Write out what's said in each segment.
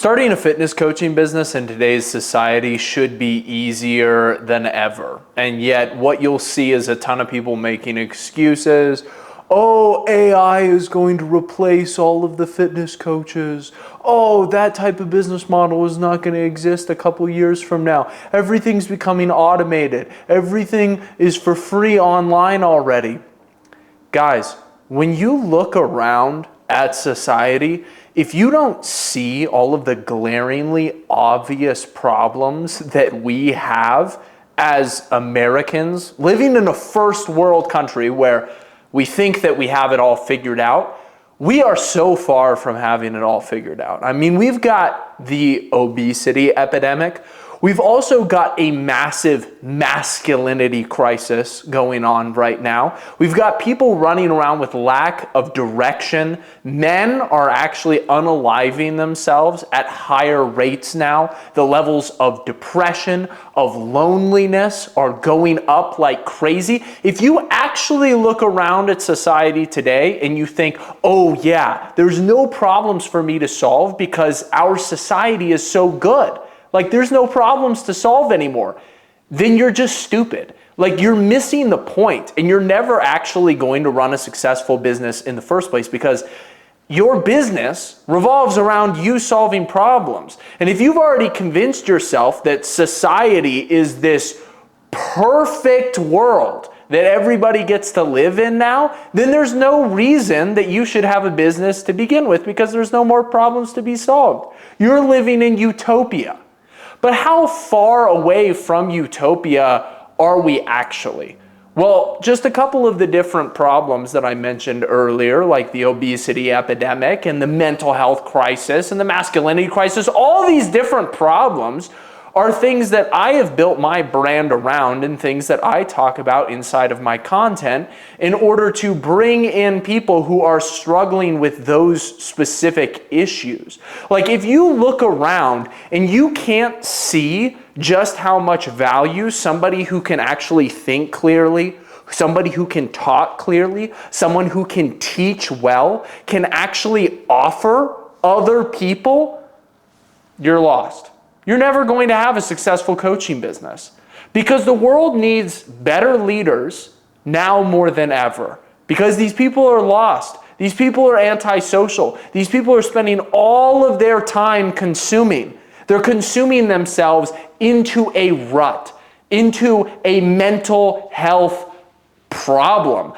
Starting a fitness coaching business in today's society should be easier than ever. And yet what you'll see is a ton of people making excuses. Oh, AI is going to replace all of the fitness coaches. Oh, that type of business model is not going to exist a couple years from now. Everything's becoming automated. Everything is for free online already. Guys, when you look around at society, if you don't see all of the glaringly obvious problems that we have as Americans living in a first world country where we think that we have it all figured out, we are so far from having it all figured out. I mean, we've got the obesity epidemic. We've also got a massive masculinity crisis going on right now. We've got people running around with lack of direction. Men are actually unaliving themselves at higher rates now. The levels of depression, of loneliness are going up like crazy. If you actually look around at society today and you think, oh yeah, there's no problems for me to solve because our society is so good. Like there's no problems to solve anymore, then you're just stupid. Like you're missing the point and you're never actually going to run a successful business in the first place because your business revolves around you solving problems. And if you've already convinced yourself that society is this perfect world that everybody gets to live in now, then there's no reason that you should have a business to begin with because there's no more problems to be solved. You're living in utopia. But how far away from utopia are we actually? Well, just a couple of the different problems that I mentioned earlier, like the obesity epidemic and the mental health crisis and the masculinity crisis, all these different problems are things that I have built my brand around and things that I talk about inside of my content in order to bring in people who are struggling with those specific issues. Like if you look around and you can't see just how much value somebody who can actually think clearly, somebody who can talk clearly, someone who can teach well, can actually offer other people, you're lost. You're never going to have a successful coaching business because the world needs better leaders now more than ever because these people are lost. These people are antisocial. These people are spending all of their time consuming. They're consuming themselves into a rut, into a mental health problem.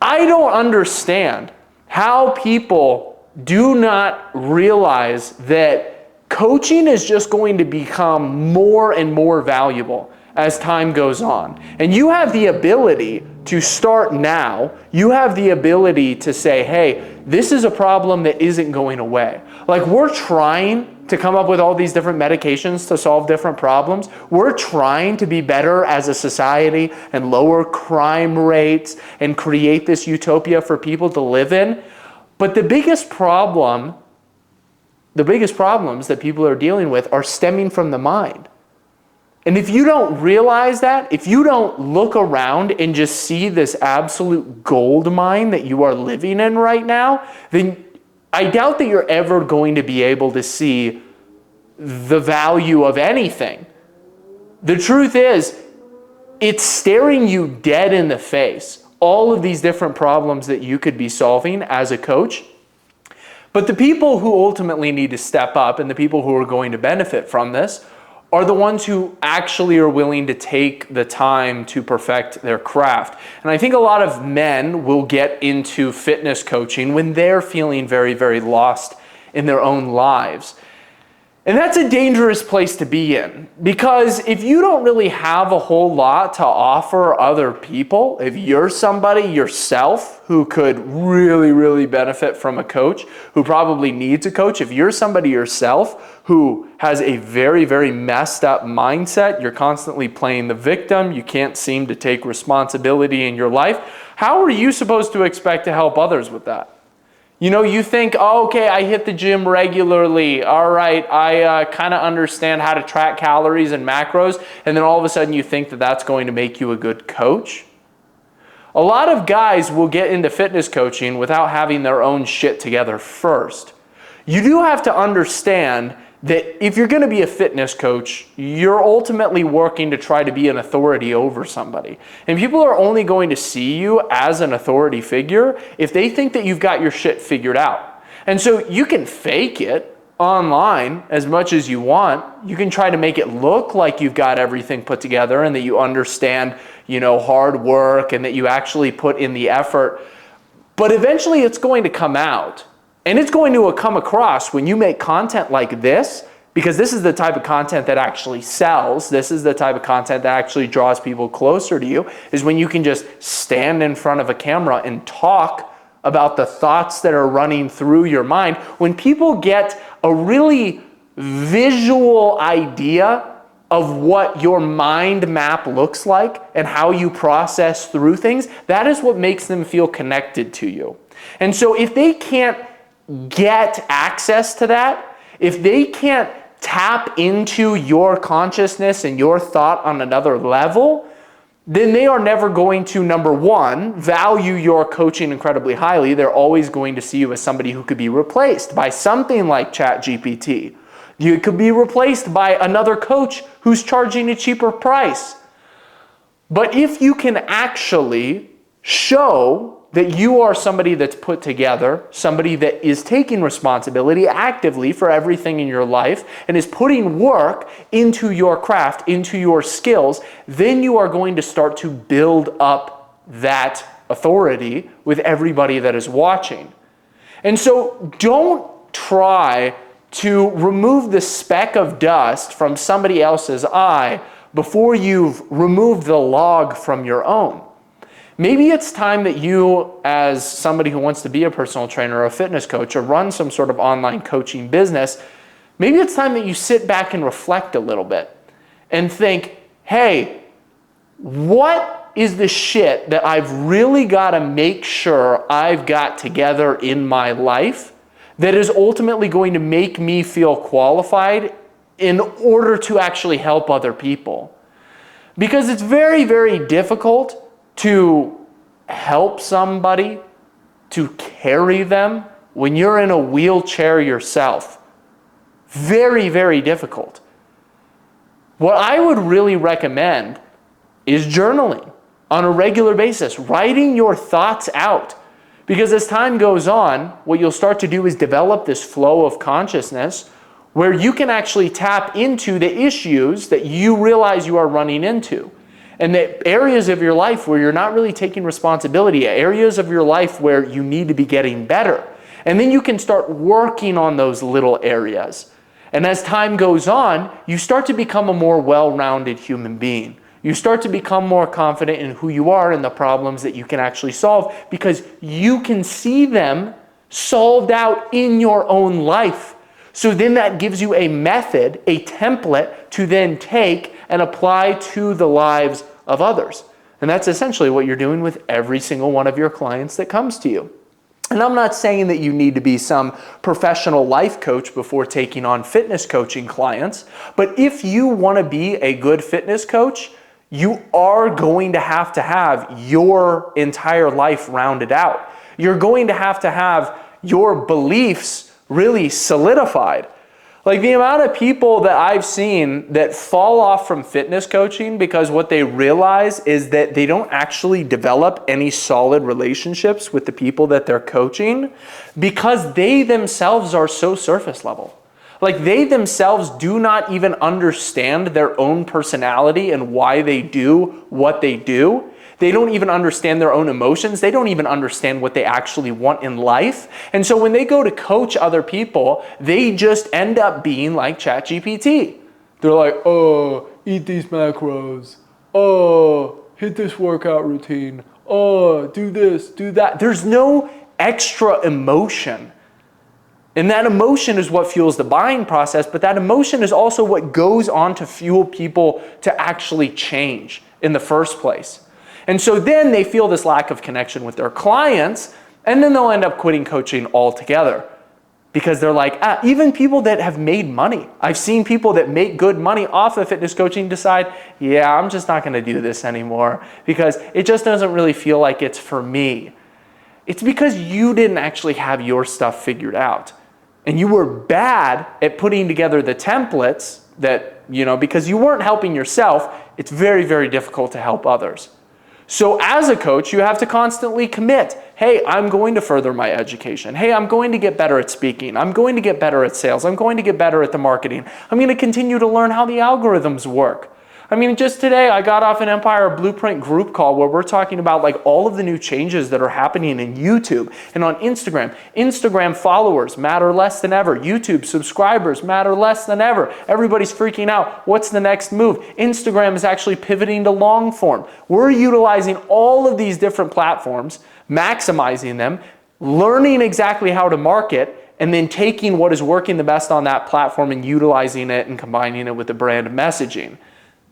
I don't understand how people do not realize that coaching is just going to become more and more valuable as time goes on. And you have the ability to start now. You have the ability to say, hey, this is a problem that isn't going away. Like we're trying to come up with all these different medications to solve different problems. We're trying to be better as a society and lower crime rates and create this utopia for people to live in. But the biggest problems that people are dealing with are stemming from the mind. And if you don't realize that, if you don't look around and just see this absolute gold mine that you are living in right now, then I doubt that you're ever going to be able to see the value of anything. The truth is, it's staring you dead in the face, all of these different problems that you could be solving as a coach. But the people who ultimately need to step up and the people who are going to benefit from this are the ones who actually are willing to take the time to perfect their craft. And I think a lot of men will get into fitness coaching when they're feeling very, very lost in their own lives. And that's a dangerous place to be in because if you don't really have a whole lot to offer other people, if you're somebody yourself who could really, really benefit from a coach, who probably needs a coach, if you're somebody yourself who has a very, very messed up mindset, you're constantly playing the victim, you can't seem to take responsibility in your life, how are you supposed to expect to help others with that? You know, you think, oh, okay, I hit the gym regularly. All right, I kind of understand how to track calories and macros. And then all of a sudden you think that that's going to make you a good coach. A lot of guys will get into fitness coaching without having their own shit together first. You do have to understand that if you're going to be a fitness coach, you're ultimately working to try to be an authority over somebody. And people are only going to see you as an authority figure if they think that you've got your shit figured out. And so you can fake it online as much as you want. You can try to make it look like you've got everything put together and that you understand, hard work and that you actually put in the effort. But eventually it's going to come out. And it's going to come across when you make content like this, because this is the type of content that actually sells. This is the type of content that actually draws people closer to you, is when you can just stand in front of a camera and talk about the thoughts that are running through your mind. When people get a really visual idea of what your mind map looks like and how you process through things, that is what makes them feel connected to you. And so if they can't get access to that, if they can't tap into your consciousness and your thought on another level, then they are never going to, number one, value your coaching incredibly highly. They're always going to see you as somebody who could be replaced by something like ChatGPT. You could be replaced by another coach who's charging a cheaper price. But if you can actually show that you are somebody that's put together, somebody that is taking responsibility actively for everything in your life and is putting work into your craft, into your skills, then you are going to start to build up that authority with everybody that is watching. And so don't try to remove the speck of dust from somebody else's eye before you've removed the log from your own. Maybe it's time that you, as somebody who wants to be a personal trainer or a fitness coach or run some sort of online coaching business, maybe it's time that you sit back and reflect a little bit and think, hey, what is the shit that I've really got to make sure I've got together in my life that is ultimately going to make me feel qualified in order to actually help other people? Because it's very, very difficult to help somebody, to carry them when you're in a wheelchair yourself. Very, very difficult. What I would really recommend is journaling on a regular basis, writing your thoughts out. Because as time goes on, what you'll start to do is develop this flow of consciousness where you can actually tap into the issues that you realize you are running into. And the areas of your life where you're not really taking responsibility, areas of your life where you need to be getting better. And then you can start working on those little areas. And as time goes on, you start to become a more well-rounded human being. You start to become more confident in who you are and the problems that you can actually solve because you can see them solved out in your own life. So then that gives you a method, a template to then take and apply to the lives of others. And that's essentially what you're doing with every single one of your clients that comes to you. And I'm not saying that you need to be some professional life coach before taking on fitness coaching clients, but if you want to be a good fitness coach, you are going to have your entire life rounded out. You're going to have your beliefs really solidified. Like the amount of people that I've seen that fall off from fitness coaching because what they realize is that they don't actually develop any solid relationships with the people that they're coaching because they themselves are so surface level. Like they themselves do not even understand their own personality and why they do what they do. They don't even understand their own emotions. They don't even understand what they actually want in life. And so when they go to coach other people, they just end up being like ChatGPT. They're like, oh, eat these macros. Oh, hit this workout routine. Oh, do this, do that. There's no extra emotion. And that emotion is what fuels the buying process, but that emotion is also what goes on to fuel people to actually change in the first place. And so then they feel this lack of connection with their clients, and then they'll end up quitting coaching altogether because they're like, even people that have made money. I've seen people that make good money off of fitness coaching decide, yeah, I'm just not going to do this anymore because it just doesn't really feel like it's for me. It's because you didn't actually have your stuff figured out. and you were bad at putting together the templates that, because you weren't helping yourself, it's very, very difficult to help others. So as a coach, you have to constantly commit. Hey, I'm going to further my education. Hey, I'm going to get better at speaking. I'm going to get better at sales. I'm going to get better at the marketing. I'm going to continue to learn how the algorithms work. I mean, just today I got off an Empire Blueprint group call where we're talking about like all of the new changes that are happening in YouTube and on Instagram. Instagram followers matter less than ever. YouTube subscribers matter less than ever. Everybody's freaking out. What's the next move? Instagram is actually pivoting to long form. We're utilizing all of these different platforms, maximizing them, learning exactly how to market, and then taking what is working the best on that platform and utilizing it and combining it with the brand messaging.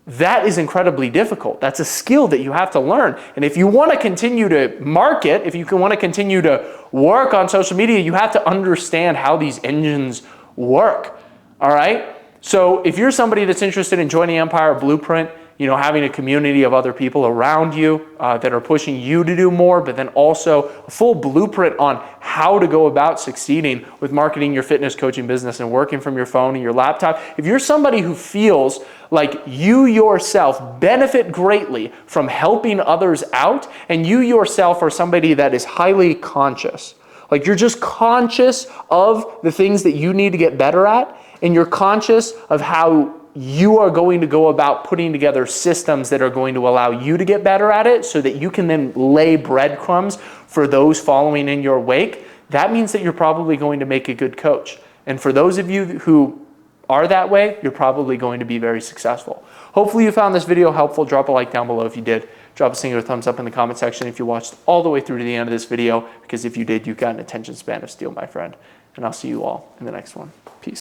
That is incredibly difficult. That's a skill that you have to learn. And if you want to continue to market, if you want to continue to work on social media, you have to understand how these engines work. All right? So if you're somebody that's interested in joining Empire Blueprint, having a community of other people around you that are pushing you to do more, but then also a full blueprint on how to go about succeeding with marketing your fitness coaching business and working from your phone and your laptop. If you're somebody who feels like you yourself benefit greatly from helping others out, and you yourself are somebody that is highly conscious, like you're just conscious of the things that you need to get better at, and you're conscious of how you are going to go about putting together systems that are going to allow you to get better at it so that you can then lay breadcrumbs for those following in your wake, that means that you're probably going to make a good coach. And for those of you who are that way, you're probably going to be very successful. Hopefully you found this video helpful. Drop a like down below if you did. Drop a singular thumbs up in the comment section if you watched all the way through to the end of this video, because if you did, you got an attention span of steel, my friend. And I'll see you all in the next one. Peace.